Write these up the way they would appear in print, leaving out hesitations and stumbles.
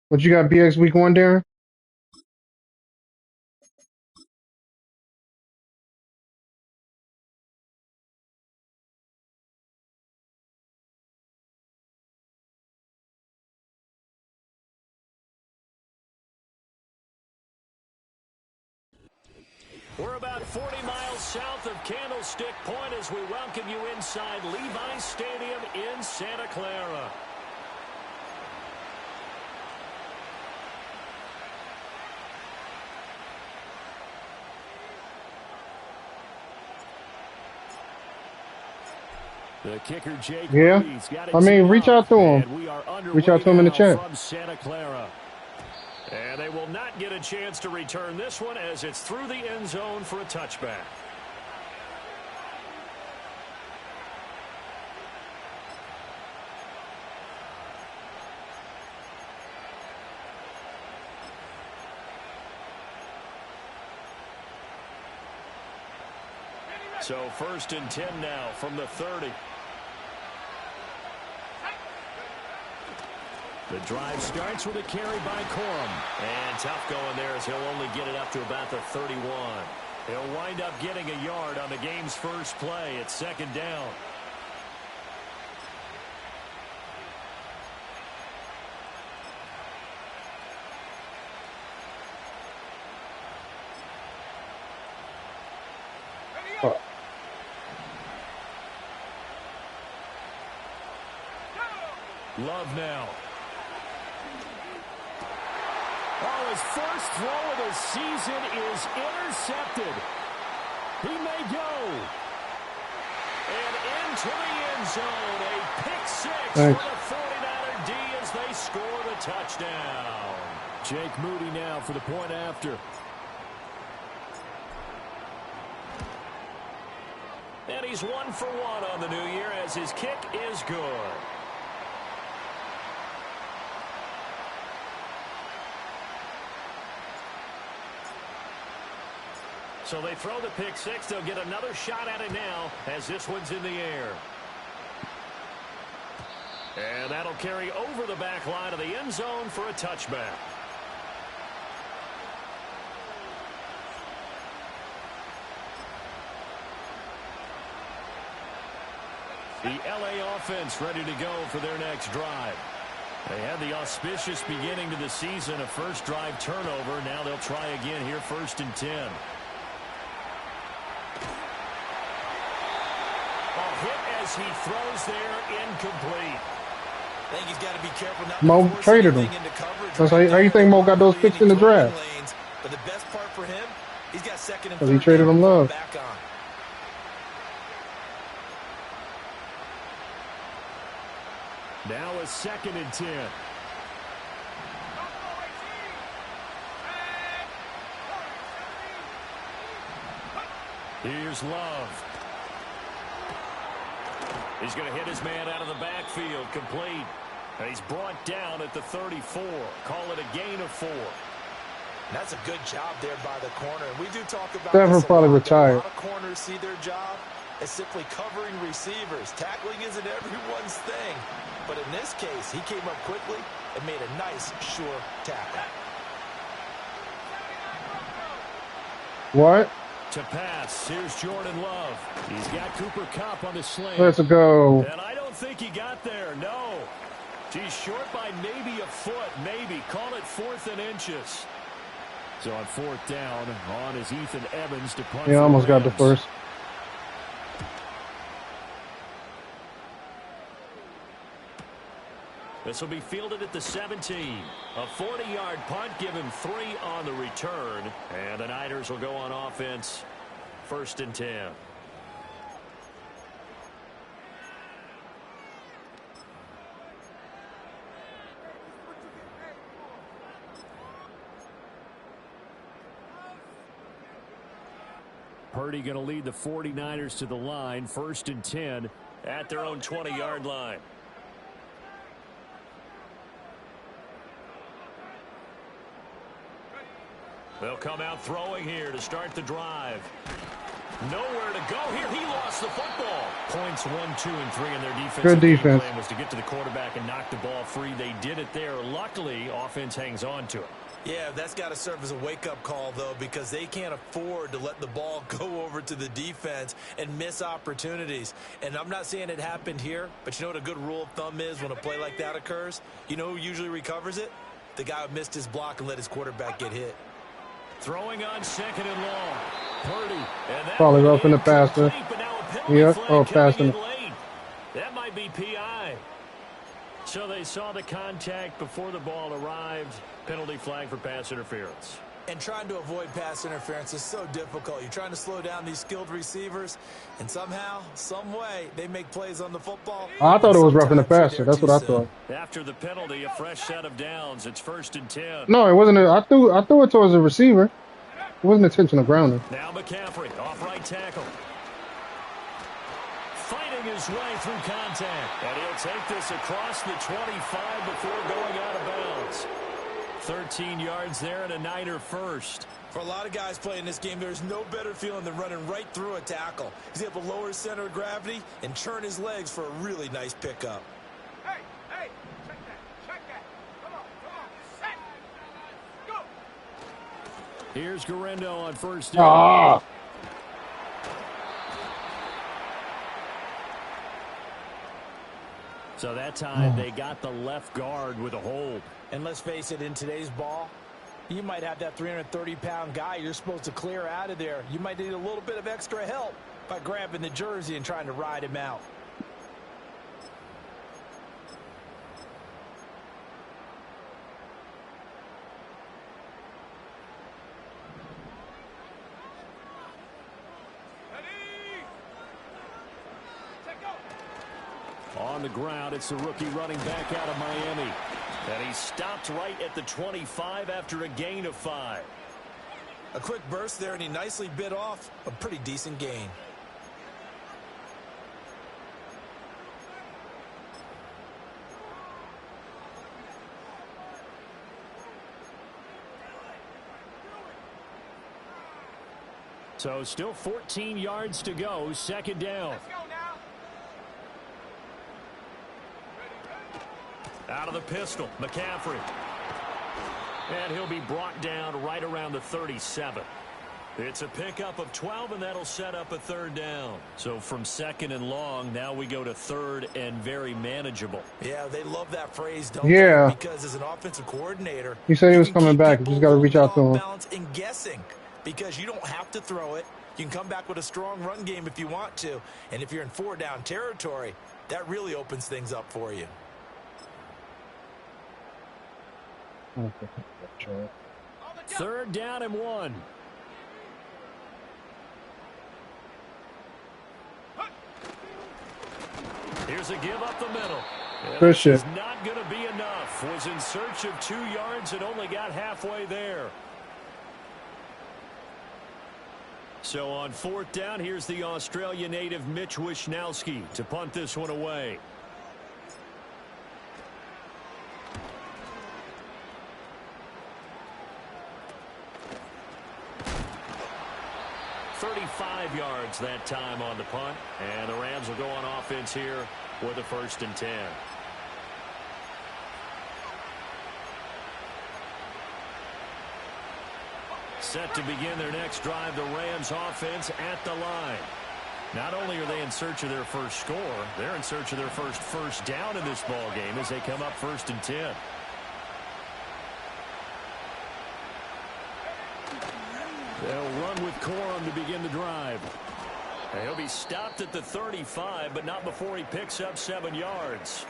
What you got, BX week 1, Darren? We're about 40 miles south of Candlestick Point as we welcome you inside Levi's Stadium in Santa Clara. The kicker, Jake. Yeah. I mean, reach out to him. Reach out to him in the chat. From Santa Clara. And they will not get a chance to return this one as it's through the end zone for a touchback. So 1st and 10 now from the 30. The drive starts with a carry by Corum. And tough going there as he'll only get it up to about the 31. He'll wind up getting a yard on the game's first play. It's 2nd down. Love now. Oh, his first throw of the season is intercepted. He may go. And into the end zone, a pick six for the 49er D as they score the touchdown. Jake Moody now for the point after. And he's 1 for 1 on the new year as his kick is good. So they throw the pick six. They'll get another shot at it now as this one's in the air. And that'll carry over the back line of the end zone for a touchback. The LA offense ready to go for their next drive. They had the auspicious beginning to the season, a first drive turnover. Now they'll try again here, 1st and 10. Hit as he throws there, incomplete. I think he's got to be careful not Mo traded him. That's how you think Mo got those picks in the draft. But the best part for him, he's got 2nd and 3rd. Because he traded him love. Back on. Now a 2nd and 10. Here's Love. He's going to hit his man out of the backfield, complete. And he's brought down at the 34. Call it a gain of 4. That's a good job there by the corner. And we do talk about Denver probably retired. A lot of corners see their job as simply covering receivers. Tackling isn't everyone's thing. But in this case, he came up quickly and made a nice, sure tackle. What? To pass, here's Jordan Love. He's got Cooper Kupp on the sling. Let's go. And I don't think he got there, no. He's short by maybe a foot, maybe. Call it 4th and inches. So on 4th down, on is Ethan Evans to punt. Yeah, almost got the first. This will be fielded at the 17. A 40-yard punt, give him 3 on the return. And the Niners will go on offense, 1st and 10. Purdy going to lead the 49ers to the line, 1st and 10 at their own 20-yard line. They'll come out throwing here to start the drive. Nowhere to go here. He lost the football. Points 1, 2, and 3 in their defense. Good defense. Plan was to get to the quarterback and knock the ball free. They did it there. Luckily, offense hangs on to it. Yeah, that's got to serve as a wake-up call, though, because they can't afford to let the ball go over to the defense and miss opportunities. And I'm not saying it happened here, but you know what a good rule of thumb is when a play like that occurs? You know who usually recovers it? The guy who missed his block and let his quarterback get hit. Throwing on 2nd and long. Purdy. And Probably roughing the passer. Yeah, oh, passing. That might be PI. So they saw the contact before the ball arrived. Penalty flag for pass interference. And trying to avoid pass interference is so difficult. You're trying to slow down these skilled receivers, and somehow, some way, they make plays on the football. I thought it was roughing the passer. That's what I thought. After the penalty, a fresh set of downs. It's 1st and 10. No, it wasn't. I threw it towards the receiver. It wasn't intentional grounding. Now McCaffrey, off right tackle. Fighting his way through contact. And he'll take this across the 25 before going out of bounds. 13 yards there and a Niner first. For a lot of guys playing this game, there's no better feeling than running right through a tackle. He's able to lower his center of gravity and turn his legs for a really nice pickup. Hey, check that. Come on, set, go. Here's Garendo on 1st down. So that time they got the left guard with a hold. And let's face it, in today's ball, you might have that 330-pound guy you're supposed to clear out of there. You might need a little bit of extra help by grabbing the jersey and trying to ride him out. On the ground, it's the rookie running back out of Miami. And he stopped right at the 25 after a gain of 5. A quick burst there, and he nicely bit off a pretty decent gain. So still 14 yards to go, 2nd down. Let's go now. Out of the pistol, McCaffrey. And he'll be brought down right around the 37. It's a pickup of 12, and that'll set up a 3rd down. So from 2nd and long, now we go to 3rd and very manageable. Yeah, they love that phrase, don't they? Because as an offensive coordinator, he said he was coming back. You just got to reach out to him. Balance and guessing, because you don't have to throw it. You can come back with a strong run game if you want to. And if you're in 4-down territory, that really opens things up for you. Third down and 1. Here's a give up the middle. Christian. It's not going to be enough. Was in search of 2 yards and only got halfway there. So on 4th down, here's the Australia native Mitch Wishnowsky to punt this one away. Yards that time on the punt, and the Rams will go on offense here with a 1st and 10. Set to begin their next drive, the Rams offense at the line. Not only are they in search of their first score, they're in search of their first down in this ball game as they come up 1st and 10. They'll run with Corum to begin the drive. And he'll be stopped at the 35, but not before he picks up 7 yards.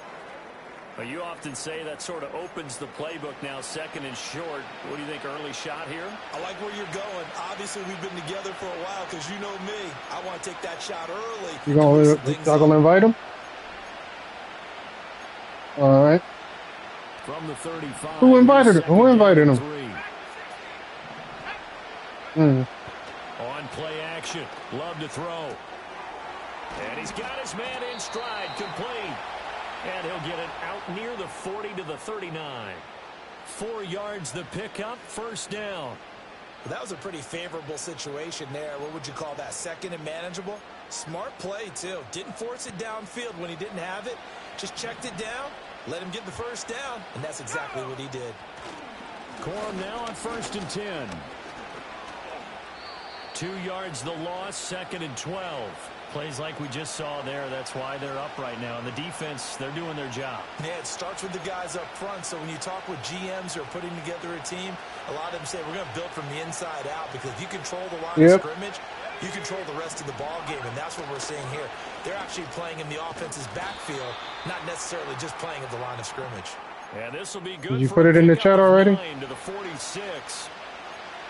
Well, you often say that sort of opens the playbook now, 2nd and short. What do you think, early shot here? I like where you're going. Obviously, we've been together for a while because you know me. I want to take that shot early. Y'all gonna invite him? All right. From the 35. Who invited him? Who invited him? On play action. Love to throw. And he's got his man in stride. Complete. And he'll get it out near the 40 to the 39. 4 yards the pickup. 1st down. Well, that was a pretty favorable situation there. What would you call that? Second and manageable? Smart play, too. Didn't force it downfield when he didn't have it. Just checked it down, let him get the first down, and that's exactly what he did. Corum now on 1st and 10. 2 yards the loss, 2nd and 12. Plays like we just saw there. That's why they're up right now. And the defense, they're doing their job. Yeah, it starts with the guys up front. So when you talk with GMs who are putting together a team, a lot of them say we're going to build from the inside out, because if you control the line of scrimmage, you control the rest of the ball game, and that's what we're seeing here. They're actually playing in the offense's backfield, not necessarily just playing at the line of scrimmage. Yeah, this will be good. Did you put it in the chat already? To the 46.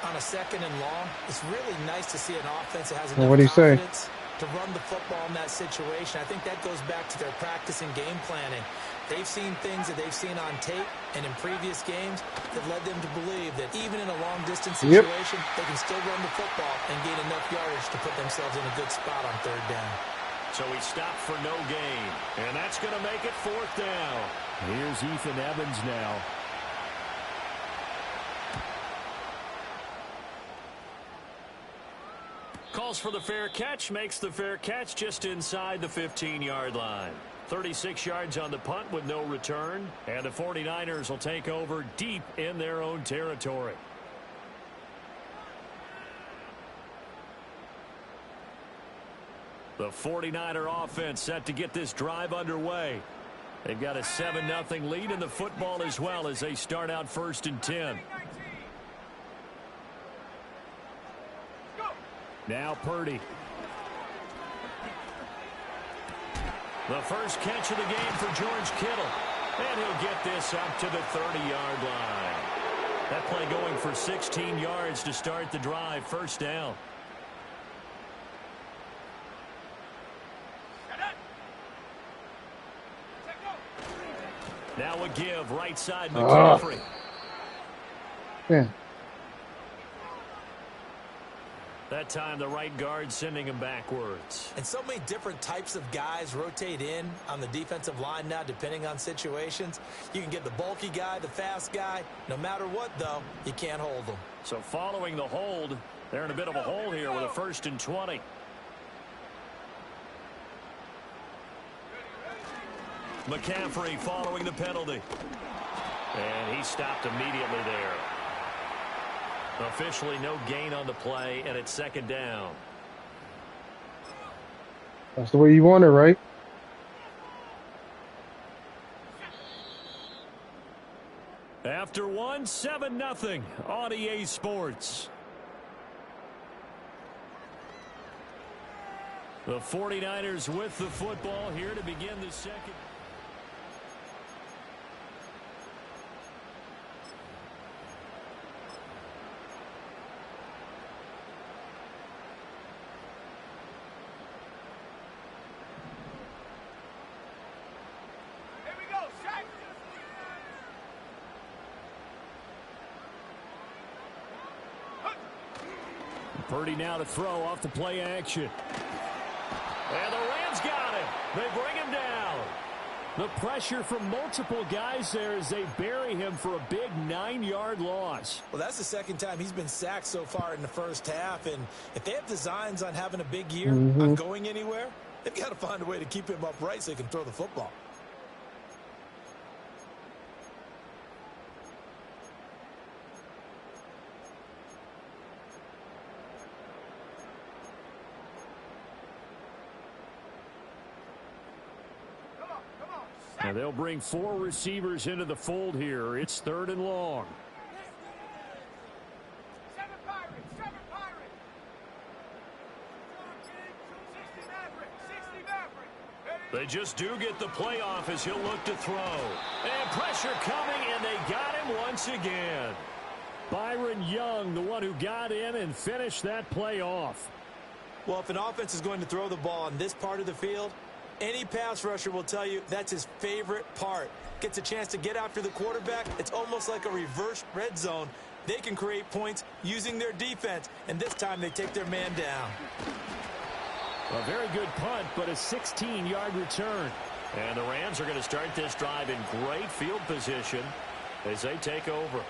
On a 2nd and long, it's really nice to see an offense that has Well, enough what'd he say? confidence to run the football in that situation. I think that goes back to their practice and game planning. They've seen things that they've seen on tape and in previous games that led them to believe that even in a long-distance situation, they can still run the football and gain enough yardage to put themselves in a good spot on 3rd down. So he stopped for no gain, and that's going to make it 4th down. Here's Ethan Evans now. Calls for the fair catch, makes the fair catch just inside the 15-yard line. 36 yards on the punt with no return, and the 49ers will take over deep in their own territory. The 49er offense set to get this drive underway. They've got a 7-0 lead in the football as well as they start out 1st and 10. Now Purdy. The first catch of the game for George Kittle. And he'll get this up to the 30-yard line. That play going for 16 yards to start the drive. 1st down. Now a give right side McCaffrey. Yeah. That time the right guard sending him backwards. And so many different types of guys rotate in on the defensive line now depending on situations. You can get the bulky guy, the fast guy. No matter what, though, you can't hold them. So following the hold, they're in a bit of a hole here with a 1st and 20. McCaffrey following the penalty. And he stopped immediately there. Officially no gain on the play, and it's 2nd down. That's the way you want it, right? After 7-0 on EA Sports. The 49ers with the football here to begin the 2nd. Purdy now to throw off the play action. And the Rams got him. They bring him down. The pressure from multiple guys there as they bury him for a big 9-yard loss. Well, that's the 2nd time he's been sacked so far in the 1st half. And if they have designs on having a big year, on going anywhere, they've got to find a way to keep him upright so he can throw the football. And they'll bring 4 receivers into the fold here. It's 3rd and long. 7 Pirates, 7 Pirates. 60 Maverick. They just do get the playoff as he'll look to throw. And pressure coming, and they got him once again. Byron Young, the one who got in and finished that play off. Well, if an offense is going to throw the ball on this part of the field, any pass rusher will tell you that's his favorite part. Gets a chance to get after the quarterback. It's almost like a reverse red zone. They can create points using their defense, and this time they take their man down. A very good punt, but a 16-yard return. And the Rams are going to start this drive in great field position as they take over.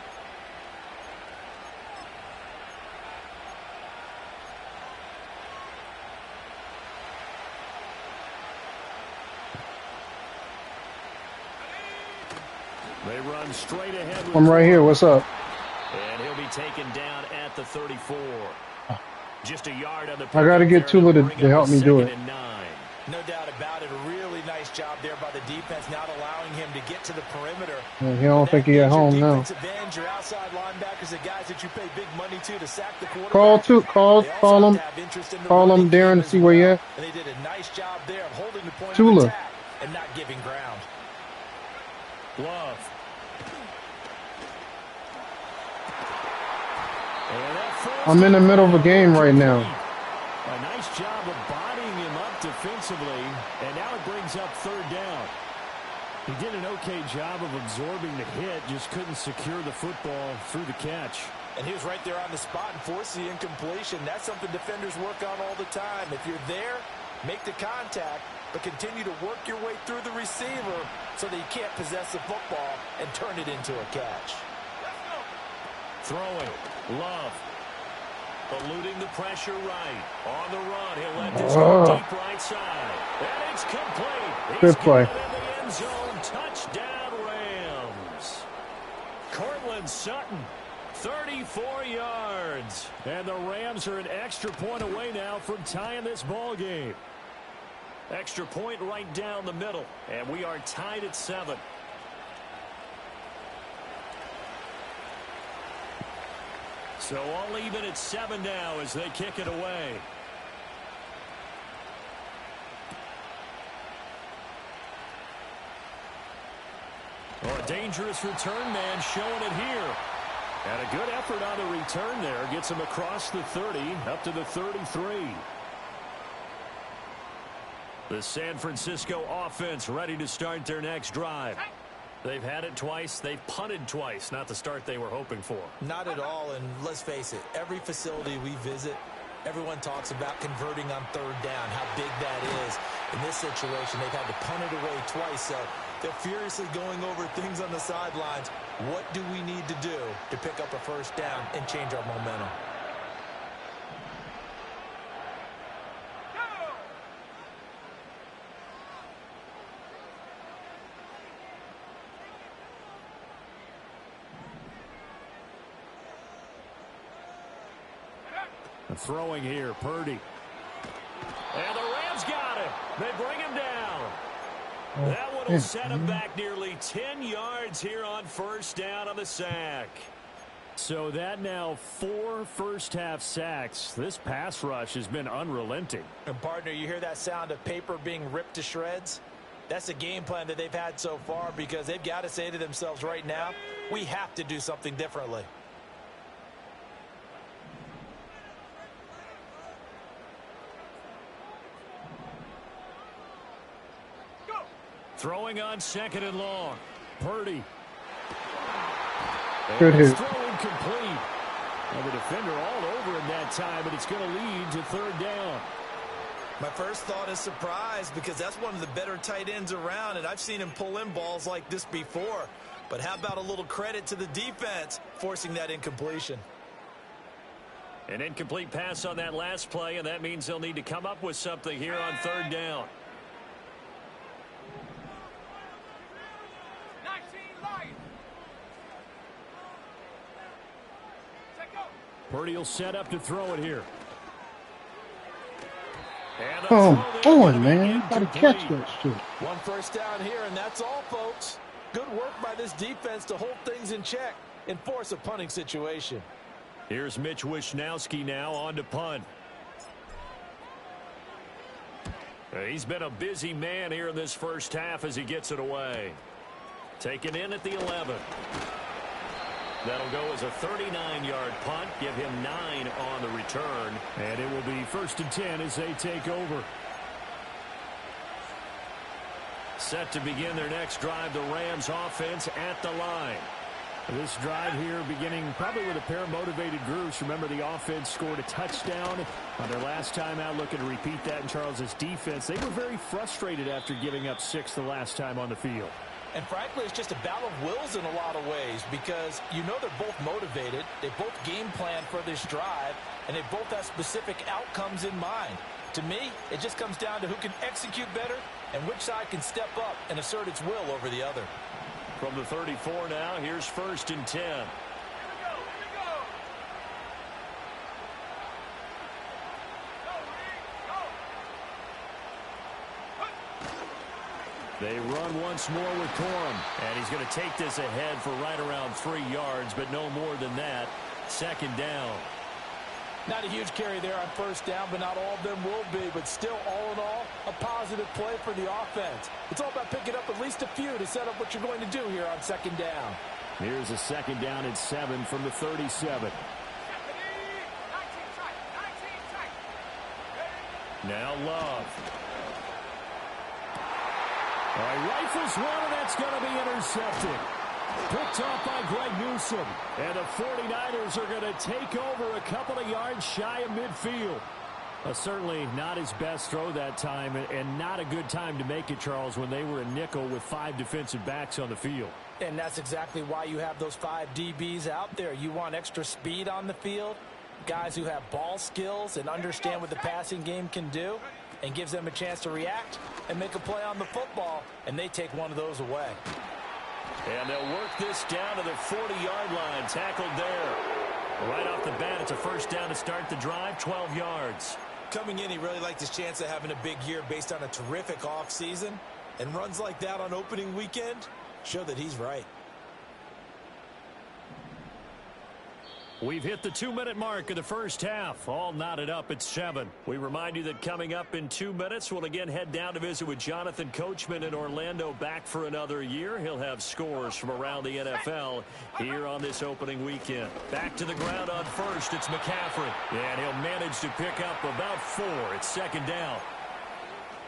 They run straight ahead with I'm right here. What's up? And he'll be taken down at the 34. Just a yard on the I got to get Tula to help me do it. No doubt about it. A really nice job there by the defense, not allowing him to get to the perimeter. Yeah, he don't think he at home now. End, your outside linebackers, the guys that you pay big money to sack the quarterback. Call him, Darren, to see where he at. And they did a nice job there of holding the point Tula. of attack and not giving ground. Love. I'm in the middle of a game right now. A nice job of bodying him up defensively, and now it brings up third down. He did an okay job of absorbing the hit, just couldn't secure the football through the catch. And he was right there on the spot and forced the incompletion. That's something defenders work on all the time. If you're there, make the contact, but continue to work your way through the receiver so that you can't possess the football and turn it into a catch. Throwing. Love. Eluding the pressure right. On the run. He'll let this go deep right side. And it's complete. Good play. In the end zone. Touchdown, Rams. Cortland Sutton. 34 yards. And the Rams are an extra point away now from tying this ball game. Extra point right down the middle. And we are tied at 7. So all even at 7 now as they kick it away. Oh, a dangerous return man showing it here. And a good effort on the return there. Gets him across the 30, up to the 33. The San Francisco offense ready to start their next drive. They've had it twice. They've punted twice. Not the start they were hoping for. Not at all, and let's face it, every facility we visit, everyone talks about converting on third down, how big that is. In this situation, they've had to punt it away twice, so they're furiously going over things on the sidelines. What do we need to do to pick up a first down and change our momentum? Throwing here, Purdy. And the Rams got him. They bring him down. That one will set him back nearly 10 yards here on first down on the sack. So that now 4 first-half sacks. This pass rush has been unrelenting. And, partner, you hear that sound of paper being ripped to shreds? That's the game plan that they've had so far because they've got to say to themselves right now, we have to do something differently. Throwing on 2nd and long. Purdy. Good hit. Throwing complete. And the defender all over him that time, but it's going to lead to third down. My first thought is surprise because that's one of the better tight ends around, and I've seen him pull in balls like this before. But how about a little credit to the defense forcing that incompletion? An incomplete pass on that last play, and that means they'll need to come up with something here on third down. Purdy will set up to throw it here. Oh, on, man. Got to catch that shit. One first down here, and that's all, folks. Good work by this defense to hold things in check and force a punting situation. Here's Mitch Wishnowski now on to punt. He's been a busy man here in this first half as he gets it away. Taken in at the 11. That'll go as a 39-yard punt. Give him 9 on the return. And it will be 1st and 10 as they take over. Set to begin their next drive, the Rams offense at the line. This drive here beginning probably with a pair of motivated groups. Remember, the offense scored a touchdown on their last time out. Looking to repeat that in Charles's defense. They were very frustrated after giving up 6 the last time on the field. And frankly, it's just a battle of wills in a lot of ways because you know they're both motivated. They both game plan for this drive, and they both have specific outcomes in mind. To me, it just comes down to who can execute better and which side can step up and assert its will over the other. From the 34 now, here's 1st and 10. Here we go. They run once more with Corum. And he's going to take this ahead for right around 3 yards, but no more than that. 2nd down. Not a huge carry there on 1st down, but not all of them will be. But still, all in all, a positive play for the offense. It's all about picking up at least a few to set up what you're going to do here on 2nd down. Here's a 2nd down and 7 from the 37. Now Love. All right, rifles one, and that's going to be intercepted. Picked off by Greg Newsome. And the 49ers are going to take over a couple of yards shy of midfield. Certainly not his best throw that time, and not a good time to make it, Charles, when they were in nickel with 5 defensive backs on the field. And that's exactly why you have those 5 DBs out there. You want extra speed on the field, guys who have ball skills and understand what the passing game can do, and gives them a chance to react and make a play on the football, and they take one of those away. And they'll work this down to the 40-yard line. Tackled there. Right off the bat, it's a 1st down to start the drive, 12 yards. Coming in, he really liked his chance of having a big year based on a terrific offseason. And runs like that on opening weekend show that he's right. We've hit the 2-minute mark of the 1st half. All knotted up at 7. We remind you that coming up in 2 minutes, we'll again head down to visit with Jonathan Coachman in Orlando, back for another year. He'll have scores from around the NFL here on this opening weekend. Back to the ground on 1st, it's McCaffrey. And he'll manage to pick up about 4. It's 2nd down.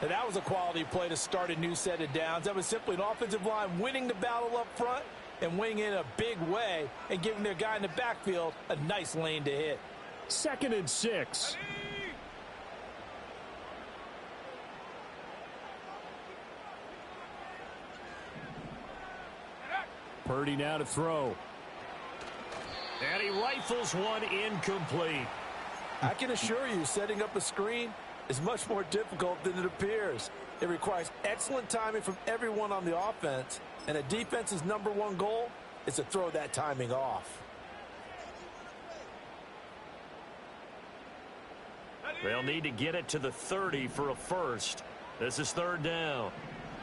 And that was a quality play to start a new set of downs. That was simply an offensive line winning the battle up front and winning in a big way and giving their guy in the backfield a nice lane to hit. 2nd and 6. Purdy now to throw. And he rifles one incomplete. I can assure you, setting up a screen is much more difficult than it appears. It requires excellent timing from everyone on the offense, and a defense's #1 goal is to throw that timing off. They'll need to get it to the 30 for a 1st. This is 3rd down.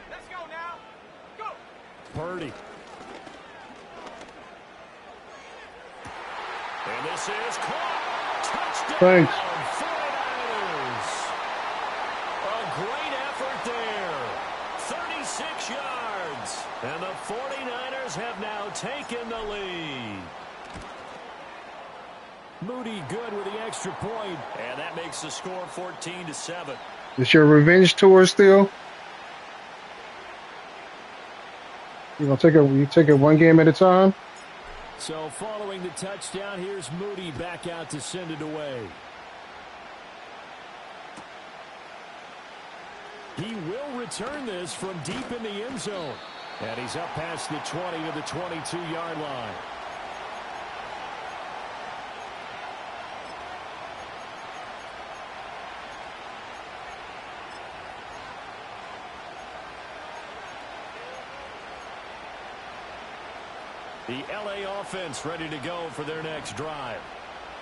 Let's go now. Go. Purdy. And this is caught. Touchdown. Thanks. 49ers. A great effort there. 36 yards. And the 49ers have now taken the lead. Moody good with the extra point. And that makes the score 14-7. It's your revenge tour still? You take it one game at a time? So following the touchdown, here's Moody back out to send it away. He will return this from deep in the end zone. And he's up past the 20 to the 22-yard line. The LA offense ready to go for their next drive.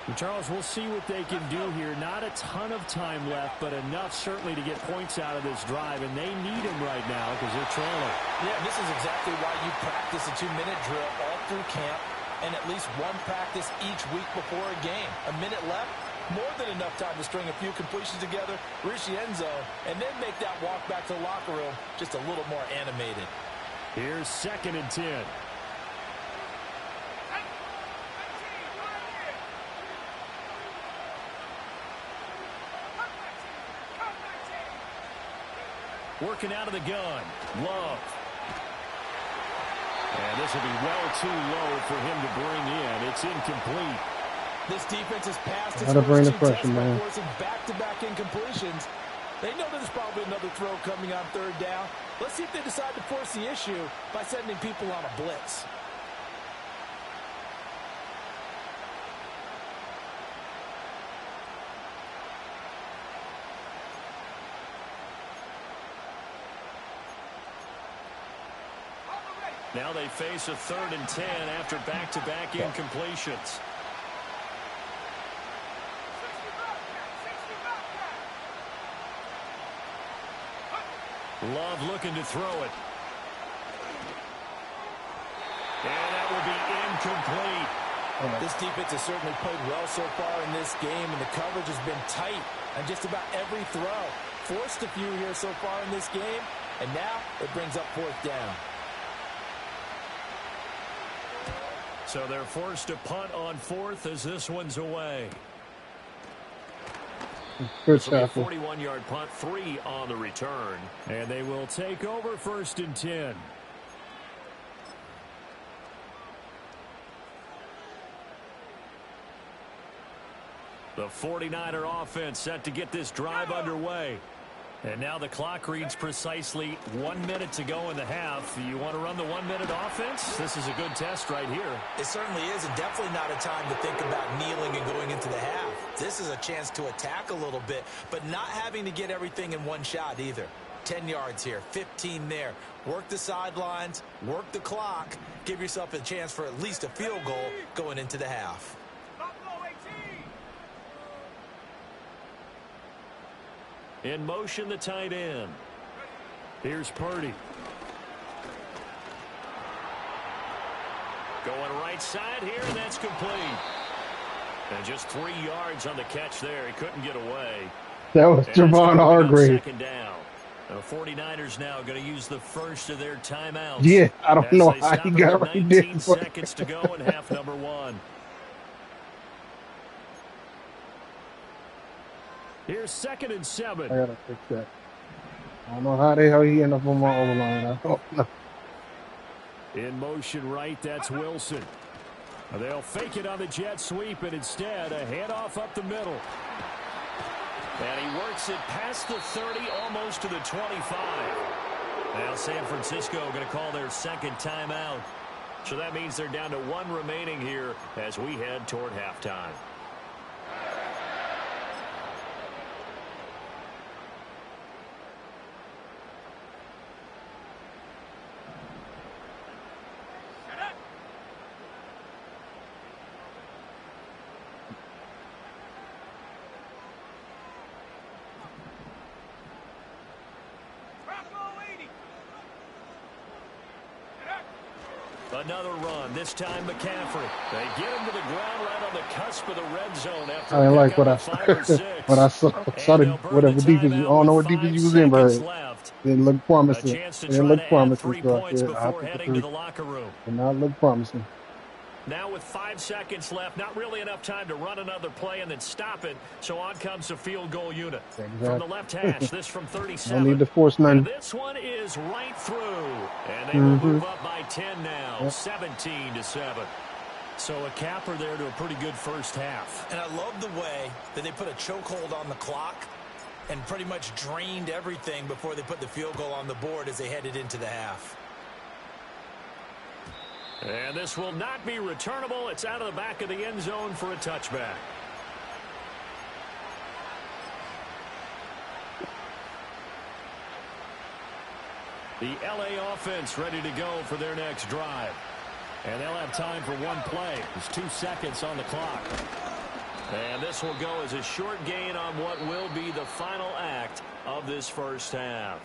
And Charles, we'll see what they can do here. Not a ton of time left, but enough certainly to get points out of this drive, and they need them right now because they're trailing. Yeah, this is exactly why you practice a 2-minute drill all through camp and at least one practice each week before a game. A minute left, more than enough time to string a few completions together, reach the end zone, and then make that walk back to the locker room just a little more animated. Here's 2nd and 10. Working out of the gun. Love. And this will be well too low for him to bring in. It's incomplete. This defense has passed its Gotta bring the first 2 pressure, tests by man. forcing back-to-back incompletions. They know there's probably another throw coming on 3rd down. Let's see if they decide to force the issue by sending people on a blitz. Now they face a 3rd and 10 after back-to-back incompletions. Love looking to throw it. And that will be incomplete. This defense has certainly played well so far in this game, and the coverage has been tight on just about every throw. Forced a few here so far in this game, and now it brings up 4th down. So they're forced to punt on 4th as this one's away. Good This will be a tackle. 41-yard punt, 3 on the return. And they will take over 1st and 10. The 49er offense set to get this drive underway. And now the clock reads precisely 1 minute to go in the half. You want to run the 1 minute offense? This is a good test right here. It certainly is, and definitely not a time to think about kneeling and going into the half. This is a chance to attack a little bit, but not having to get everything in one shot either. 10 yards here, 15 there. Work the sidelines, work the clock, give yourself a chance for at least a field goal going into the half. In motion, the tight end. Here's Purdy. Going right side here, and that's complete. And just 3 yards on the catch there. He couldn't get away. That was And Javon Hargrave. 2nd down. The 49ers now going to use the first of their timeouts. Yeah, I don't as know they how stop he it got with right there. 19 seconds to go in half number 1. Here's 2nd and 7. I gotta fix that. I don't know how the hell he ended up on my overline. I don't know. In motion right, that's Wilson. They'll fake it on the jet sweep, and instead a handoff up the middle. And he works it past the 30, almost to the 25. Now San Francisco going to call their 2nd timeout. So that means they're down to 1 remaining here as we head toward halftime. Another run, this time McCaffrey. They get him to the ground right on the cusp of the red zone after I didn't like what I saw. 5 or 6. when I saw the whatever defense. I don't know what defense you was in, but it didn't look promising. It didn't look promising. So I said, I have to the locker room. did not look promising. Now with 5 seconds left, not really enough time to run another play and then stop it. So on comes the field goal unit. Exactly. From the left hash, this from 37. No need to force nothing. And this one is right through. And they will move up by 10 now, 17-7. So a capper there to a pretty good first half. And I love the way that they put a chokehold on the clock and pretty much drained everything before they put the field goal on the board as they headed into the half. And this will not be returnable. It's out of the back of the end zone for a touchback. The LA offense ready to go for their next drive. And they'll have time for one play. There's 2 seconds on the clock. And this will go as a short gain on what will be the final act of this first half.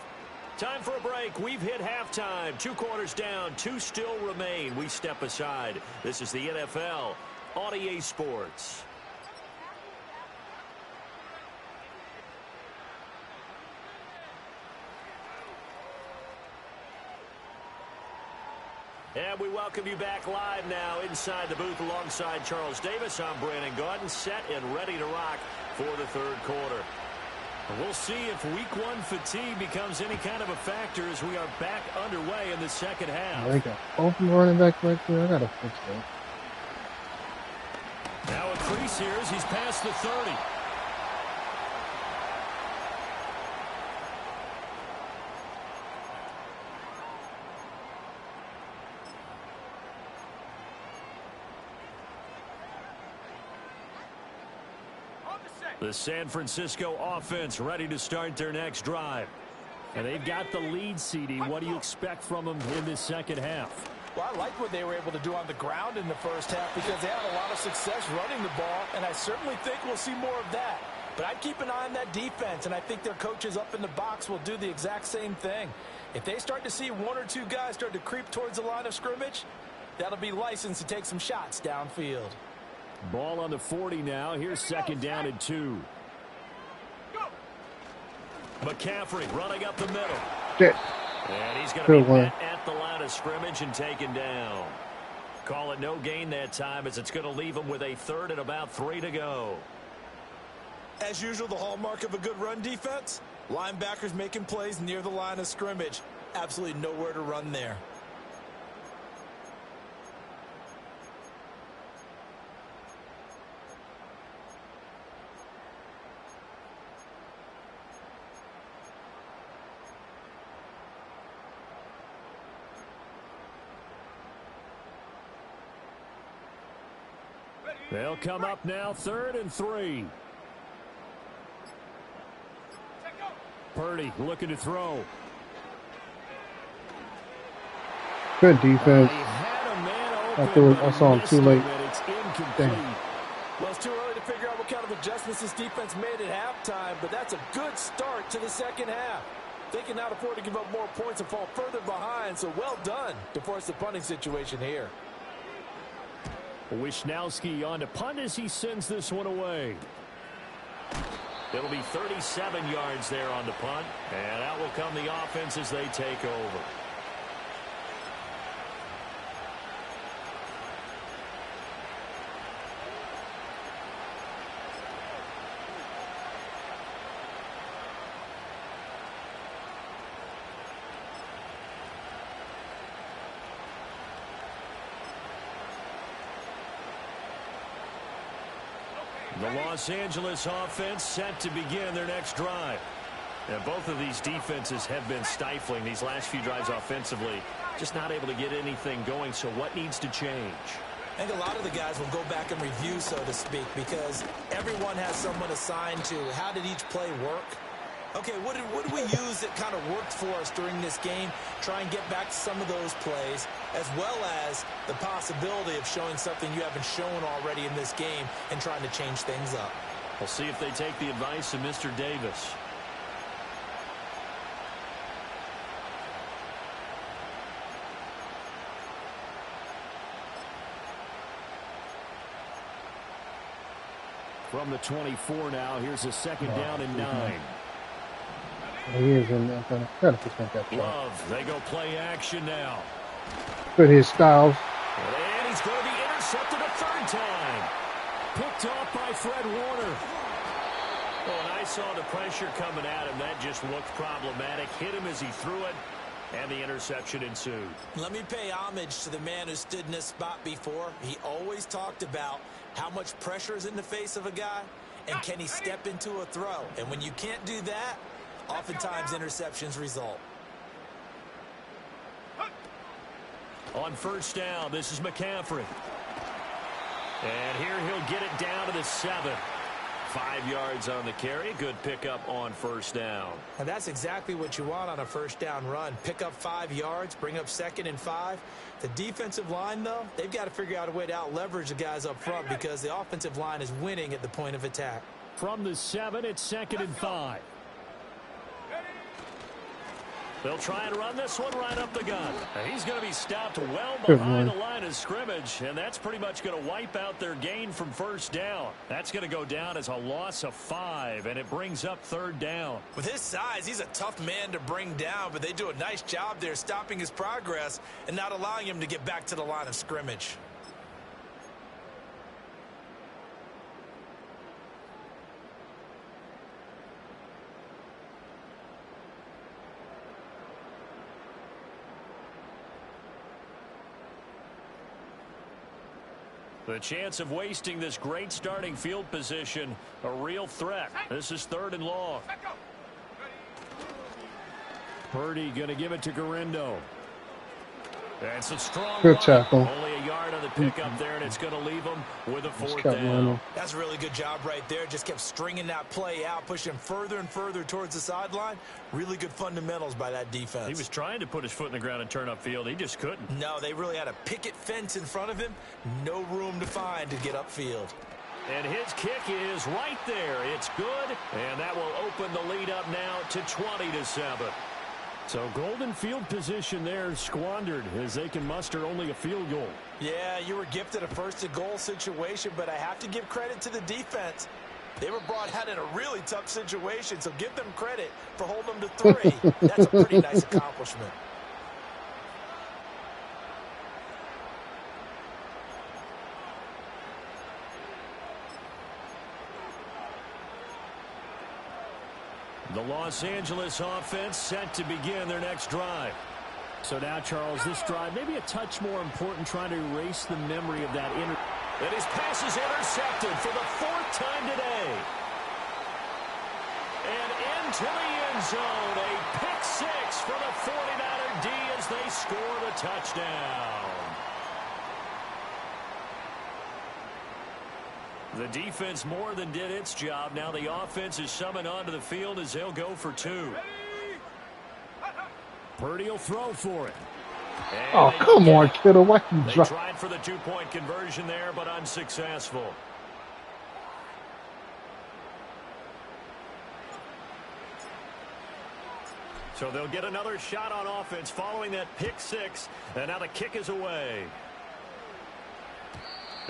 Time for a break. We've hit halftime. 2 quarters down. 2 still remain. We step aside. This is the NFL on EA Sports. And we welcome you back live now inside the booth alongside Charles Davis. I'm Brandon Gaudin, set and ready to rock for the 3rd quarter. We'll see if week 1 fatigue becomes any kind of a factor as we are back underway in the 2nd half. They got open running back right there. I gotta fix that. Now a crease here as he's past the 30. The San Francisco offense ready to start their next drive. And they've got the lead, CD. What do you expect from them in this 2nd half? Well, I like what they were able to do on the ground in the first half because they had a lot of success running the ball, and I certainly think we'll see more of that. But I'd keep an eye on that defense, and I think their coaches up in the box will do the exact same thing. If they start to see one or two guys start to creep towards the line of scrimmage, that'll be licensed to take some shots downfield. Ball on the 40 now. Here's second down and 2. McCaffrey running up the middle. Shit. And he's going to be met at the line of scrimmage and taken down. Call it no gain that time as it's going to leave him with a third and about 3 to go. As usual, the hallmark of a good run defense, linebackers making plays near the line of scrimmage. Absolutely nowhere to run there. They'll come up now, 3rd and 3. Purdy looking to throw. Good defense. I saw him too late. Damn. Well, it's too early to figure out what kind of adjustments this defense made at halftime, but that's a good start to the second half. They can now afford to give up more points and fall further behind, so well done to force the punting situation here. Wisnowski on to punt as he sends this one away. It'll be 37 yards there on the punt, and out will come the offense as they take over. The Los Angeles offense set to begin their next drive. And both of these defenses have been stifling these last few drives offensively. Just not able to get anything going, so what needs to change? I think a lot of the guys will go back and review, so to speak, because everyone has someone assigned to how did each play work. Okay, what did we use that kind of worked for us during this game? Try and get back to some of those plays, as well as the possibility of showing something you haven't shown already in this game and trying to change things up. We'll see if they take the advice of Mr. Davis. From the 24 now, here's a second down and 9. He is in there. Gotta prevent that. Love, they go play action now. Good his Styles. And he's going to be intercepted a third time. Picked off by Fred Warner. Well, and I saw the pressure coming at him. That just looked problematic. Hit him as he threw it, and the interception ensued. Let me pay homage to the man who stood in this spot before. He always talked about how much pressure is in the face of a guy, and can he step into a throw. And when you can't do that, oftentimes interceptions result. On first down, this is McCaffrey. And here he'll get it down to the 7. 5 yards on the carry. Good pickup on first down. And that's exactly what you want on a first down run. Pick up 5 yards, bring up 2nd and 5. The defensive line, though, they've got to figure out a way to out-leverage the guys up front because the offensive line is winning at the point of attack. From the 7, it's 2nd and 5. They'll try and run this one right up the gun. And he's going to be stopped well behind the line of scrimmage, and that's pretty much going to wipe out their gain from first down. That's going to go down as a loss of 5, and it brings up 3rd down. With his size, he's a tough man to bring down, but they do a nice job there stopping his progress and not allowing him to get back to the line of scrimmage. The chance of wasting this great starting field position, a real threat. This is 3rd and long. Purdy going to give it to Garindo. That's a strong Good run. tackle. Only a yard on the pickup there, and it's going to leave them with a Just 4th kept down. running. That's a really good job right there. Just kept stringing that play out, pushing further and further towards the sideline. Really good fundamentals by that defense. He was trying to put his foot in the ground and turn upfield. He just couldn't. No, they really had a picket fence in front of him. No room to find to get upfield. And his kick is right there. It's good, and that will open the lead up now to 20-7. So golden field position there squandered as they can muster only a field goal. Yeah, you were gifted a first-and-goal situation, but I have to give credit to the defense. They were brought out in a really tough situation, so give them credit for holding them to 3. That's a pretty nice accomplishment. The Los Angeles offense set to begin their next drive. So now, Charles, this drive may be a touch more important, trying to erase the memory of that And his pass is intercepted for the 4th time today. And into the end zone, a pick 6 for the 49er D as they score the touchdown. The defense more than did its job. Now the offense is summoned onto the field as they'll go for 2. Purdy will throw for it. And Oh, come on, kiddo. Why you they drop? tried for the 2-point conversion there, but unsuccessful. So they'll get another shot on offense following that pick 6. And now the kick is away.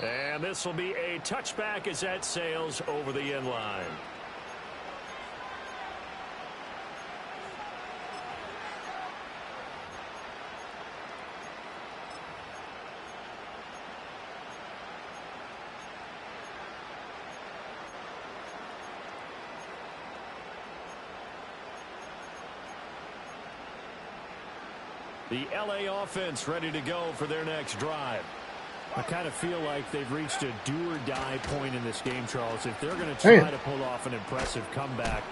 And this will be a touchback as that sails over the end line. The LA offense ready to go for their next drive. I kind of feel like they've reached a do-or-die point in this game, Charles. If they're going to try to pull off an impressive comeback,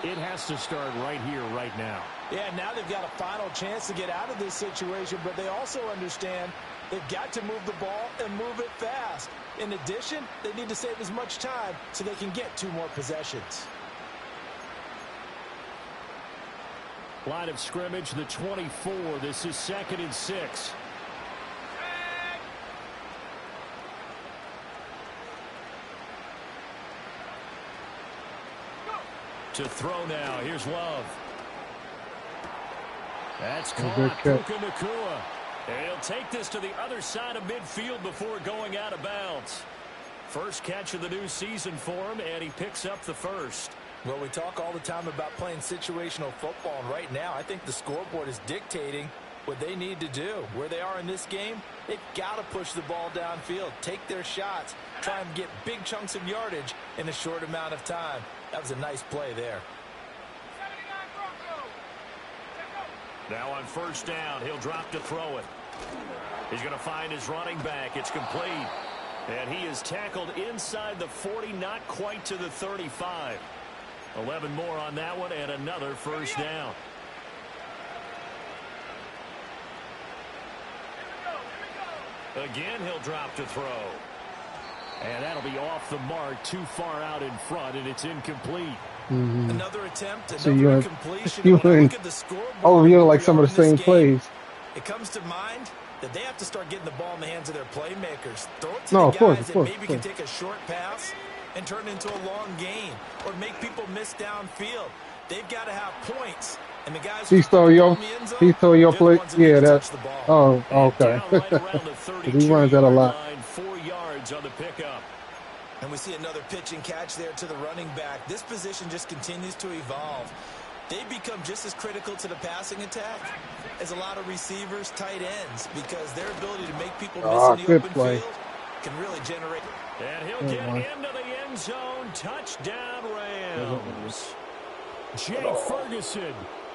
it has to start right here, right now. Yeah, now they've got a final chance to get out of this situation, but they also understand they've got to move the ball and move it fast. In addition, they need to save as much time so they can get 2 more possessions. Line of scrimmage, the 24. This is 2nd and 6. To throw now. Here's Love. That's caught. Puka Nacua. And he'll take this to the other side of midfield before going out of bounds. First catch of the new season for him, and he picks up the first. Well, we talk all the time about playing situational football, and right now I think the scoreboard is dictating what they need to do. Where they are in this game, they've got to push the ball downfield, take their shots, try and get big chunks of yardage in a short amount of time. That was a nice play there. Now on first down, he'll drop to throw it. He's going to find his running back. It's complete. And he is tackled inside the 40, not quite to the 35. 11 more on that one, and another first down. Again, he'll drop to throw. And that'll be off the mark, too far out in front, and it's incomplete. Another attempt, So another incompletion. you Look at the scoreboard. oh, you know, like We some are of the in same this game. plays. It comes to mind that they have to start getting the ball in the hands of their playmakers. Throw it to No, the of course, guys of that course, maybe of can course. take a short pass and turn it into a long gain or make people miss downfield. They've got to have points. And the guys He who stole put the your, ball in the end zone, he stole your they're the play. ones that need Yeah, to that. touch the ball. Oh, And okay. down right around the He runs that a 32-yard lot. line, 4 yards on the pickup. And we see another pitch and catch there to the running back. This position just continues to evolve. They become just as critical to the passing attack as a lot of receivers, tight ends, because their ability to make people miss in the Good open play. field can really generate. And he'll get into the end zone. Touchdown, Rams. Jake Ferguson,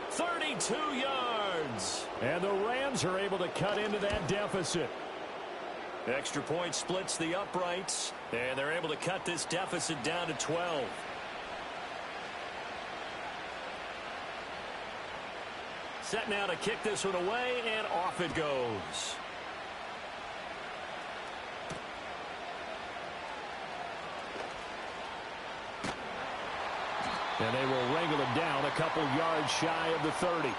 32 yards. And the Rams are able to cut into that deficit. Extra point splits the uprights, and they're able to cut this deficit down to 12. Set now to kick this one away, and off it goes. And they will wrangle him down a couple yards shy of the 30.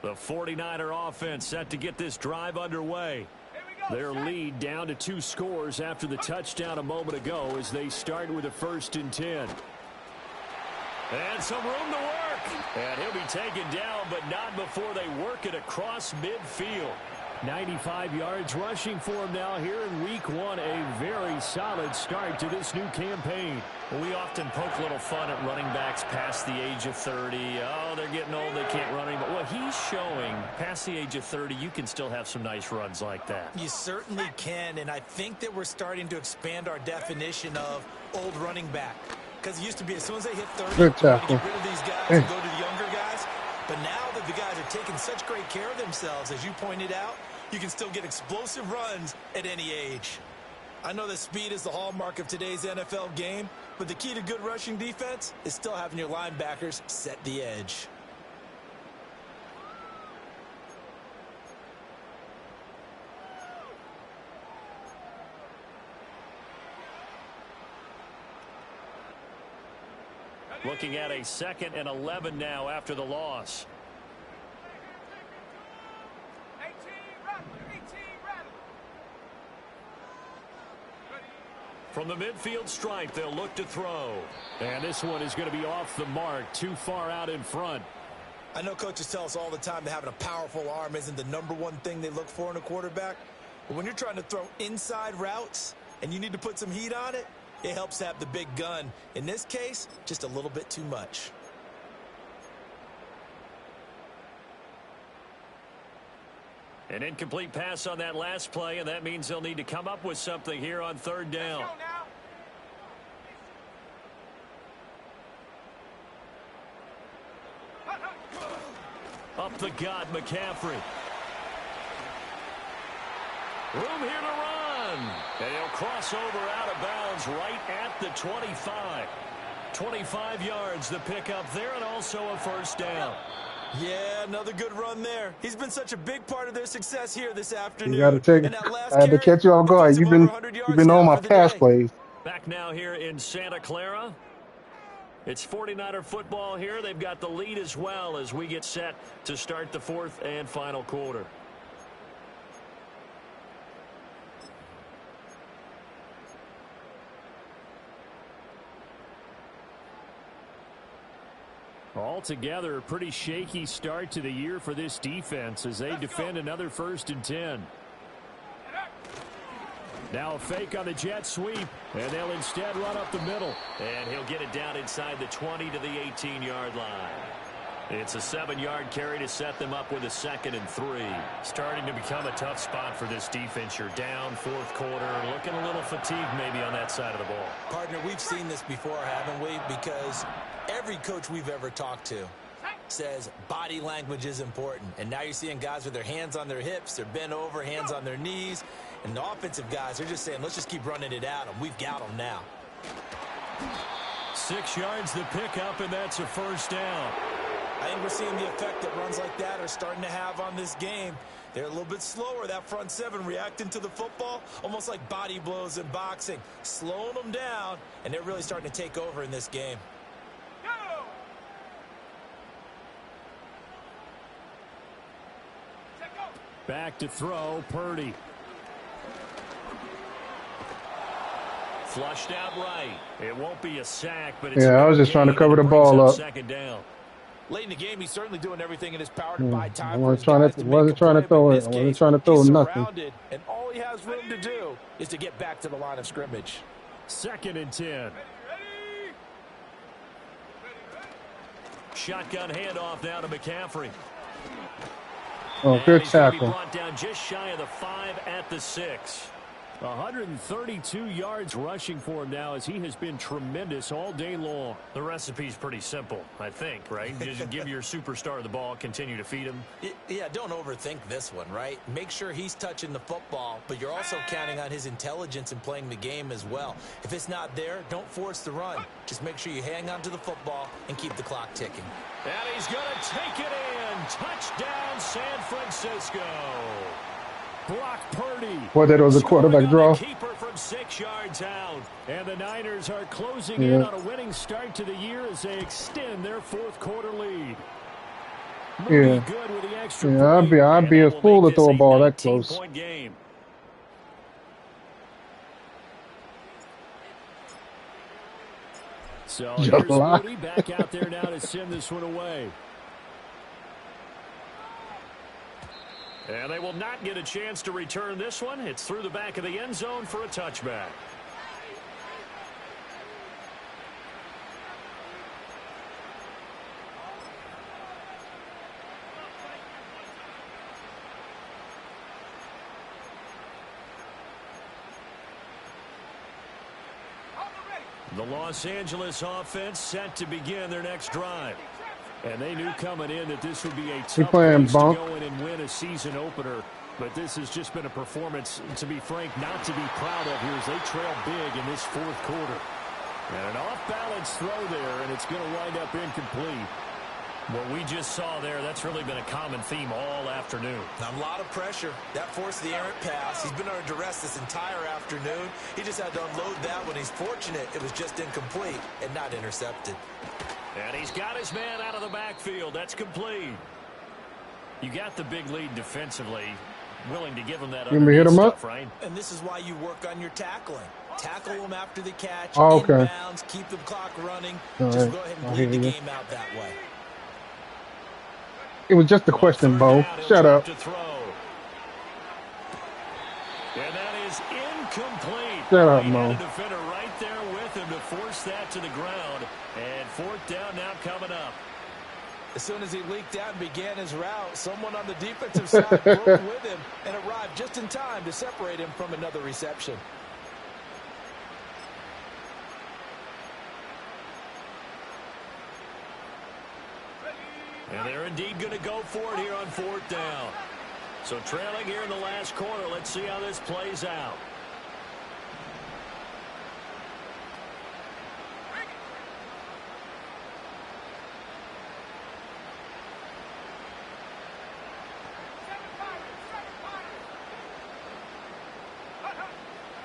The 49er offense set to get this drive underway. Their lead down to 2 scores after the touchdown a moment ago as they start with a 1st and 10. And some room to work. And he'll be taken down, but not before they work it across midfield. 95 yards rushing for him now here in week 1. A very solid start to this new campaign. We often poke a little fun at running backs past the age of 30. Oh, they're getting old, they can't run anymore. Well, he's showing past the age of 30, you can still have some nice runs like that. You certainly can, and I think that we're starting to expand our definition of old running back. Because it used to be as soon as they hit 30, Good tackle. get rid of these guys and go to the younger guys. But now that the guys are taking such great care of themselves, as you pointed out, you can still get explosive runs at any age. I know that speed is the hallmark of today's NFL game, but the key to good rushing defense is still having your linebackers set the edge. Looking at a 2nd and 11 now after the loss. From the midfield stripe, they'll look to throw. And this one is going to be off the mark, too far out in front. I know coaches tell us all the time that having a powerful arm isn't the #1 thing they look for in a quarterback. But when you're trying to throw inside routes and you need to put some heat on it, it helps have the big gun. In this case, just a little bit too much. An incomplete pass on that last play, and that means they'll need to come up with something here on 3rd down. Up the gut, McCaffrey. Room here to run. And he'll cross over out of bounds right at the 25. 25 yards the pickup there, and also a 1st down. Yeah, another good run there. He's been such a big part of their success here this afternoon. You got to take it. I had to catch you off guard. You've been on my pass plays. Back now here in Santa Clara. It's 49er football here. They've got the lead as well as we get set to start the 4th and final quarter. Altogether, a pretty shaky start to the year for this defense as they defend another 1st and 10. Now a fake on the jet sweep, and they'll instead run up the middle. And he'll get it down inside the 20 to the 18-yard line. It's a 7-yard carry to set them up with a 2nd and 3. Starting to become a tough spot for this defense. You're down 4th quarter, looking a little fatigued maybe on that side of the ball. Partner, we've seen this before, haven't we? Because every coach we've ever talked to says body language is important. And now you're seeing guys with their hands on their hips, they're bent over, hands on their knees. And the offensive guys are just saying, let's just keep running it at them. We've got them now. 6 yards the pickup, and that's a 1st down. I think we're seeing the effect that runs like that are starting to have on this game. They're a little bit slower, that front 7, reacting to the football, almost like body blows in boxing, slowing them down, and they're really starting to take over in this game. Back to throw, Purdy. Flushed out right. It won't be a sack, but it's I was just trying to cover the ball up. 2nd down. Late in the game, he's certainly doing everything in his power to buy time. I wasn't trying to throw it. I wasn't trying to throw nothing. And all he has room to do is to get back to the line of scrimmage. 2nd and 10. Shotgun handoff now to McCaffrey. Oh, good tackle. Brought down just shy of the 5 at the 6. 132 yards rushing for him now as he has been tremendous all day long. The recipe's pretty simple, I think, right? Just give your superstar the ball, continue to feed him. Yeah, don't overthink this one, right? Make sure he's touching the football, but you're also counting on his intelligence in playing the game as well. If it's not there, don't force the run. Just make sure you hang on to the football and keep the clock ticking. And he's going to take it in. Touchdown, San Francisco. Brock Purdy. Boy, that was a quarterback draw. Keeper from 6 yards out. And the Niners are closing in on a winning start to the year as they extend their fourth quarter lead. Yeah. Good with the extra I'd be a fool to throw a ball that close. Game. So here's Purdy back out there now to send this one away. And they will not get a chance to return this one. It's through the back of the end zone for a touchback. The Los Angeles offense set to begin their next drive. And they knew coming in that this would be a tough place to go in and win a season opener. But this has just been a performance, to be frank, not to be proud of here as they trail big in this fourth quarter. And an off-balance throw there, and it's going to wind up incomplete. What we just saw there, that's really been a common theme all afternoon. A lot of pressure. That forced the errant pass. He's been under duress this entire afternoon. He just had to unload that when he's fortunate. It was just incomplete and not intercepted. And he's got his man out of the backfield. That's complete. You got the big lead defensively. Willing to give him that hit him stuff, up? right? And this is why you work on your tackling. Tackle them after the catch, okay. inbounds, keep the clock running. All just right. go ahead and bleed the game out that way. It was just a question, Bo. Shut up. And that is incomplete. Shut up, Mo. A defender right there with him to force that to the ground. And fourth down now coming up. As soon as he leaked out and began his route, someone on the defensive side broke with him and arrived just in time to separate him from another reception. And they're indeed going to go for it here on fourth down. So trailing here in the last quarter, let's see how this plays out.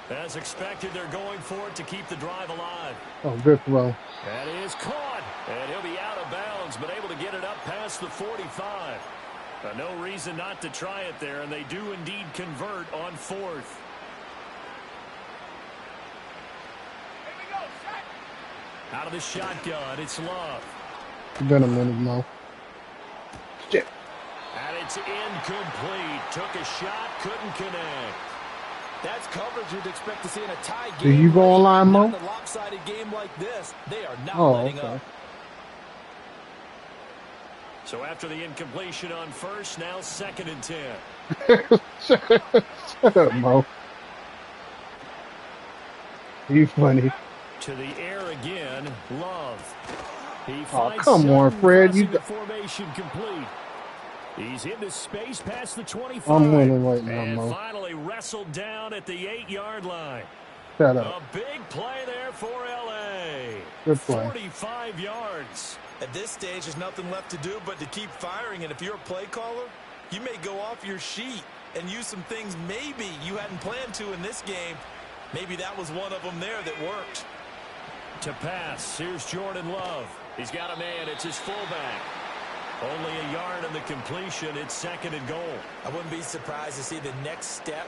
As expected, they're going for it to keep the drive alive. Oh, good throw. That is caught. And he'll be out of bounds, but able to get it up past the 45. No reason not to try it there, and they do indeed convert on fourth. Out of the shotgun, it's Love. It's been a minute, Mo. Shit. And it's incomplete. Took a shot, couldn't connect. That's coverage you'd expect to see in a tie game. Do you go online, Mo? In a lopsided game like this, they are not letting up. So after the incompletion on first, now 2nd and 10. Shut up, Mo. You funny. To the air again, Love. He Oh, come on, Fred. You the formation complete. He's into space past the 25. I'm winning right now, and Mo. finally wrestled down at the 8-yard line. Shut up. A big play there for L.A. Good play. 45 yards. At this stage, there's nothing left to do but to keep firing. And if you're a play caller, you may go off your sheet and use some things maybe you hadn't planned to in this game. Maybe that was one of them there that worked. To pass, here's Jordan Love. He's got a man. It's his fullback. Only a yard on the completion. It's 2nd and goal. I wouldn't be surprised to see the next step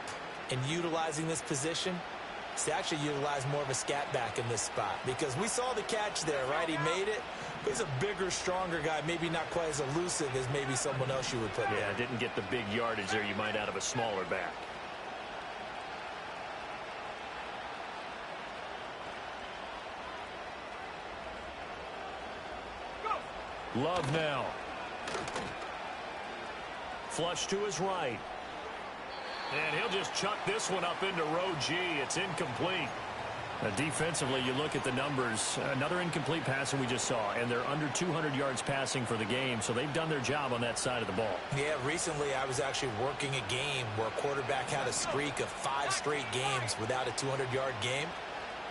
in utilizing this position is to actually utilize more of a scat back in this spot. Because we saw the catch there, right? He made it. But he's a bigger, stronger guy. Maybe not quite as elusive as maybe someone else you would put there. Yeah, didn't get the big yardage there you might out of a smaller back. Love now. Flush to his right. And he'll just chuck this one up into row G. It's incomplete. Defensively, you look at the numbers. Another incomplete pass that we just saw, and they're under 200 yards passing for the game, so they've done their job on that side of the ball. Yeah, recently I was actually working a game where a quarterback had a streak of 5 straight games without a 200-yard game,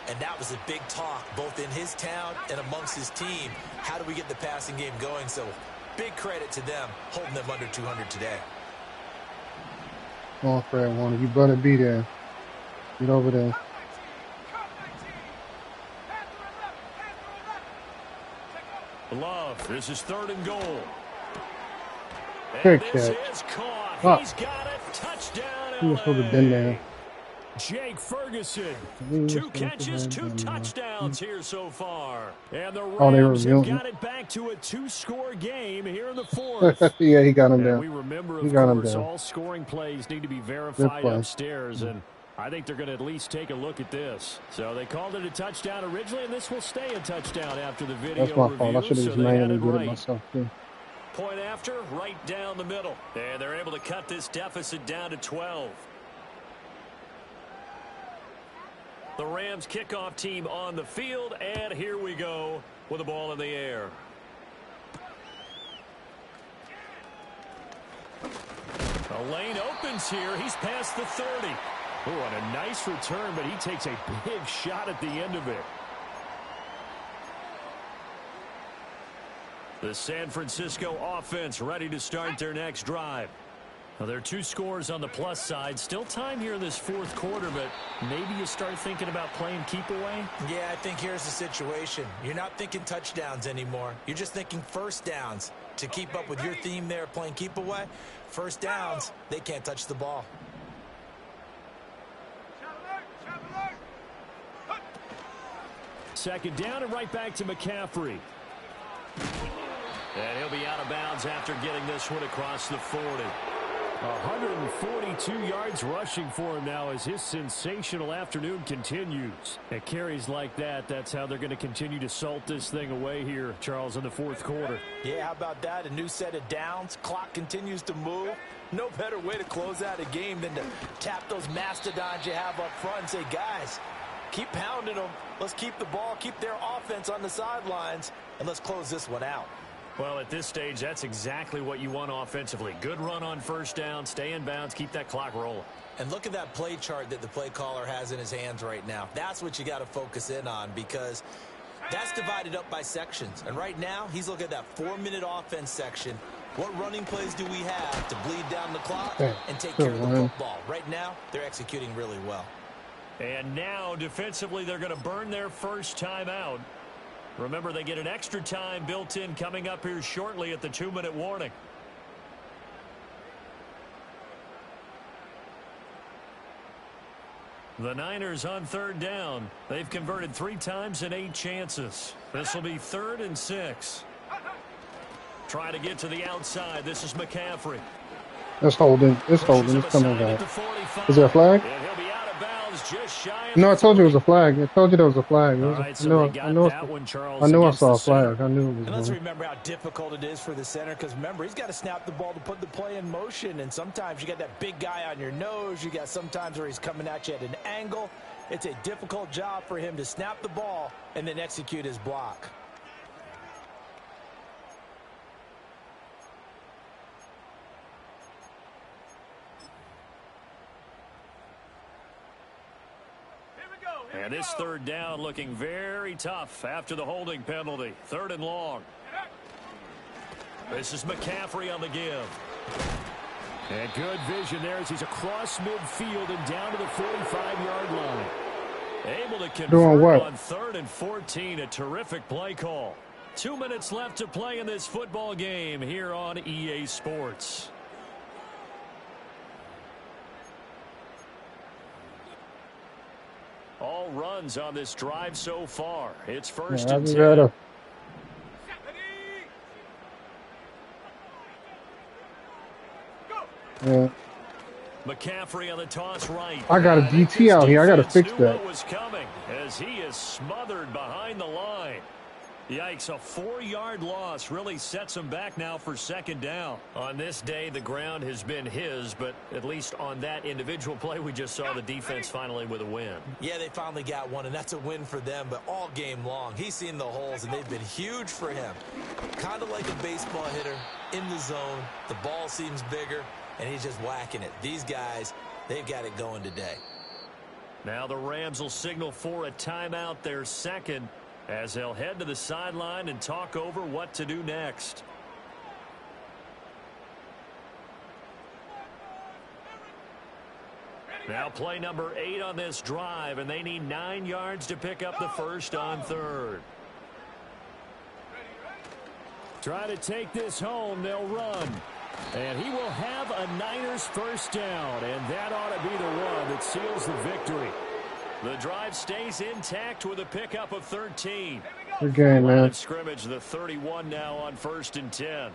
and that was a big talk both in his town and amongst his team. How do we get the passing game going? So big credit to them holding them under 200 today. Come on, Fred Warner. You better be there. Get over there. Love, this is 3rd and goal. Good And this catch. is caught. Oh. He's got it. Touchdown, He was supposed to have been there. Jake Ferguson. He was 2 supposed to catches, have 2 been there. touchdowns here so far. And the Oh, they Rams have revealed him. got it back to a 2-score game here in the 4th. Yeah, he got him And down. we remember, He of got him course, down. all scoring plays need to be Good verified play. upstairs, and I think they're going to at least take a look at this. So they called it a touchdown originally, and this will stay a touchdown after the video That's my review. fault. I should have So just they made had him it and get it right. myself, too. Point after, right down the middle. And they're able to cut this deficit down to 12. The Rams kickoff team on the field, and here we go with the ball in the air. A lane opens here. He's past the 30. Oh, and a nice return, but he takes a big shot at the end of it. The San Francisco offense ready to start their next drive. Now, there are 2 scores on the plus side. Still time here in this 4th quarter, but maybe you start thinking about playing keep away. Yeah, I think here's the situation. You're not thinking touchdowns anymore. You're just thinking first downs. To keep up with your theme there, playing keep away, first downs, they can't touch the ball. Second down and right back to McCaffrey. And he'll be out of bounds after getting this one across the 40. 142 yards rushing for him now as his sensational afternoon continues. At carries like that, that's how they're going to continue to salt this thing away here, Charles, in the 4th quarter. Yeah, how about that? A new set of downs. Clock continues to move. No better way to close out a game than to tap those mastodons you have up front and say, guys, keep pounding them. Let's keep the ball, keep their offense on the sidelines, and let's close this one out. Well, at this stage, that's exactly what you want offensively. Good run on first down, stay in bounds, keep that clock rolling. And look at that play chart that the play caller has in his hands right now. That's what you got to focus in on, because that's divided up by sections. And right now, he's looking at that 4-minute offense section. What running plays do we have to bleed down the clock and take care of the football? Right now, they're executing really well. And now, defensively, they're going to burn their first time out. Remember, they get an extra time built in coming up here shortly at the 2-minute warning. The Niners on 3rd down. They've converted 3 times in 8 chances. This will be 3rd and 6. Try to get to the outside. This is McCaffrey. It's holding. It's holding. It's coming back. Is there a flag? And he'll be out of bounds just shy of No, I told you it was a flag. I told you there was a flag. All right, so they got that one, Charles, I knew I against saw the a flag. center. I knew it was And let's going. remember how difficult it is for the center, because remember, he's got to snap the ball to put the play in motion, and sometimes you got that big guy on your nose. You got sometimes where he's coming at you at an angle. It's a difficult job for him to snap the ball and then execute his block. And this 3rd down looking very tough after the holding penalty. 3rd and long. This is McCaffrey on the give. And good vision there as he's across midfield and down to the 45-yard line. Able to convert on 3rd and 14. A terrific play call. 2 minutes left to play in this football game here on EA Sports. All runs on this drive so far. It's 1st and 10. Yeah. McCaffrey on the toss right. I got a DT out here. I got to fix that. What was coming as he is smothered behind the line. Yikes, a 4-yard loss really sets him back now for second down. On this day, the ground has been his, but at least on that individual play, we just saw the defense finally with a win. Yeah, they finally got one, and that's a win for them, but all game long, he's seen the holes, and they've been huge for him. Kind of like a baseball hitter in the zone. The ball seems bigger, and he's just whacking it. These guys, they've got it going today. Now the Rams will signal for a timeout, their second, as they'll head to the sideline and talk over what to do next. Now play number 8 on this drive, and they need 9 yards to pick up the first on third. Try to take this home. They'll run. And he will have a Niners first down, and that ought to be the one that seals the victory. The drive stays intact with a pickup of 13. Good game, man. Scrimmage, the 31 now on 1st and 10.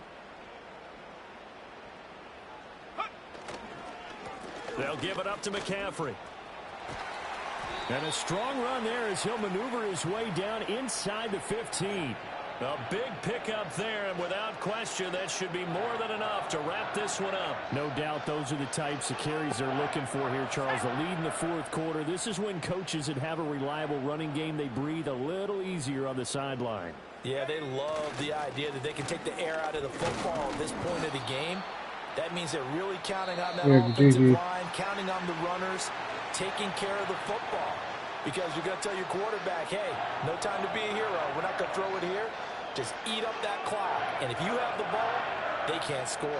They'll give it up to McCaffrey. And a strong run there as he'll maneuver his way down inside the 15. A big pickup there, and without question, that should be more than enough to wrap this one up. No doubt those are the types of carries they're looking for here, Charles. The lead in the fourth quarter. This is when coaches that have a reliable running game, they breathe a little easier on the sideline. Yeah, they love the idea that they can take the air out of the football at this point of the game. That means they're really counting on that offensive line, counting on the runners, taking care of the football. Because you're going to tell your quarterback, hey, no time to be a hero. We're not going to throw it here. Just eat up that clock. And if you have the ball, they can't score.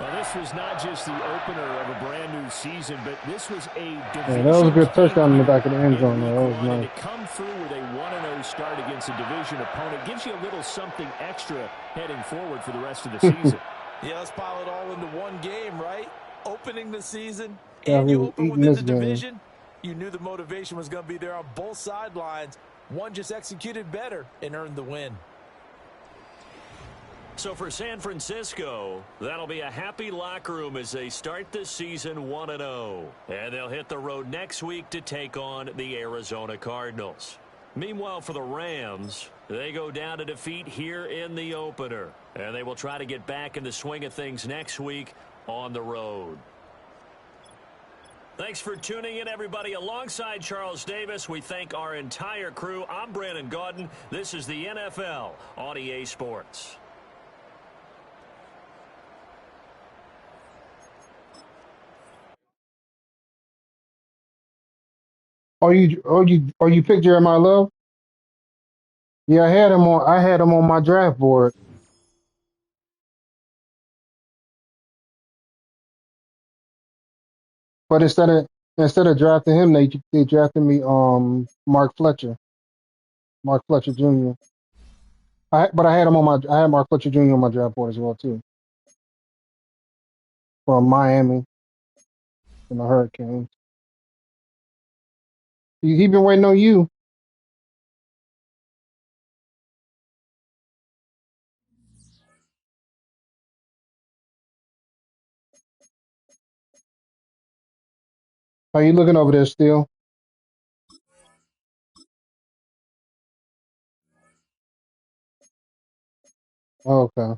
Well, this was not just the opener of a brand-new season, but this was a division. Yeah, that was a good touchdown in the back of the end zone. That was nice. To come through with a 1-0 start against a division opponent gives you a little something extra heading forward for the rest of the season. Yeah, let's pile it all into one game, right? Opening the season, Yeah, and you open within the game. division. You knew the motivation was going to be there on both sidelines. One just executed better and earned the win. So for San Francisco, that'll be a happy locker room as they start this season 1-0. And they'll hit the road next week to take on the Arizona Cardinals. Meanwhile, for the Rams, they go down to defeat here in the opener. And they will try to get back in the swing of things next week on the road. Thanks for tuning in, everybody. Alongside Charles Davis, we thank our entire crew. I'm Brandon Gaudin. This is the NFL on EA Sports. You picked Jeremiah Love? Yeah, I had him on my draft board. But instead of drafting him, they drafted me Mark Fletcher Jr. But I had Mark Fletcher Jr. on my draft board as well too. From Miami and the Hurricanes. He been waiting on you. How you looking over there still? Okay.